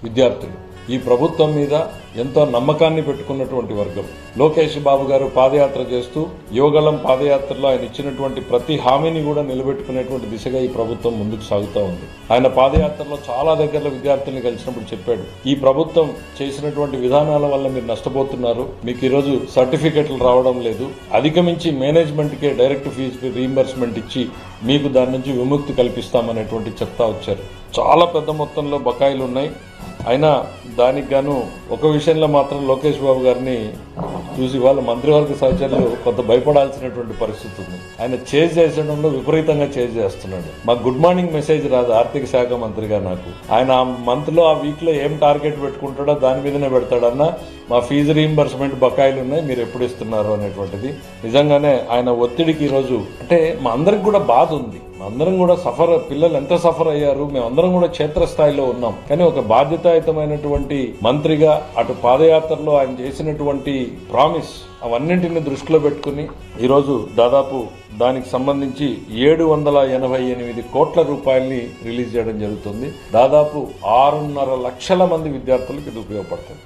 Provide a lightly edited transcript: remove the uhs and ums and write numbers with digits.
విద్యార్థులు ఈ ప్రభుత్వం మీద ఎంతో నమ్మకాన్ని పెట్టుకున్నటువంటి వర్గం. లోకేష్ బాబు గారు పాదయాత్ర చేస్తూ యువగళం పాదయాత్రలో ఆయన ఇచ్చినటువంటి ప్రతి హామీని కూడా నిలబెట్టుకునేటువంటి దిశగా ఈ ప్రభుత్వం ముందుకు సాగుతూ ఉంది. ఆయన పాదయాత్రలో చాలా దగ్గరలో విద్యార్థుల్ని కలిసినప్పుడు చెప్పాడు, ఈ ప్రభుత్వం చేసినటువంటి విధానాల వల్ల మీరు నష్టపోతున్నారు, మీకు ఈరోజు సర్టిఫికెట్లు రావడం లేదు, అధిగమించి మేనేజ్మెంట్కే డైరెక్ట్ ఫీజు రీయింబర్స్మెంట్ ఇచ్చి మీకు దాని నుంచి విముక్తి కల్పిస్తామనేటువంటి చెప్తా వచ్చారు. చాలా పెద్ద మొత్తంలో బకాయిలు ఉన్నాయి. అయినా దానికి గాను ఒక విషయంలో మాత్రం లోకేష్ బాబు గారిని చూసి వాళ్ళ మంత్రివర్గ సహచరులు కొంత భయపడాల్సినటువంటి పరిస్థితి ఉంది. ఆయన చేంజ్ చేసడంలో విపరీతంగా చేంజ్ చేస్తున్నాడు. మాకు గుడ్ మార్నింగ్ మెసేజ్ రాదు ఆర్థిక శాఖ మంత్రిగా. నాకు ఆయన ఆ మంత్లో ఆ వీక్లో ఏం టార్గెట్ పెట్టుకుంటాడో దాని మీదనే పెడతాడన్న మా ఫీజు రీయింబర్స్మెంట్ బకాయిలు ఉన్నాయి, మీరు ఎప్పుడు ఇస్తున్నారు అనేటువంటిది. నిజంగానే ఆయన ఒత్తిడికి ఈరోజు అంటే మా అందరికి కూడా బాధ ఉంది. అందరం కూడా పిల్లలు ఎంత సఫర్ అయ్యారు, మేమందరం కూడా క్షేత్రస్థాయిలో ఉన్నాం. కానీ ఒక బాధ్యతాయుతమైనటువంటి మంత్రిగా అటు పాదయాత్రలో ఆయన చేసినటువంటి ప్రామిస్ అవన్నింటిని దృష్టిలో పెట్టుకుని ఈరోజు దాదాపు దానికి సంబంధించి 788 కోట్ల రూపాయల్ని రిలీజ్ చేయడం జరుగుతుంది. దాదాపు 6.5 లక్షల మంది విద్యార్థులకు ఇది ఉపయోగపడుతుంది.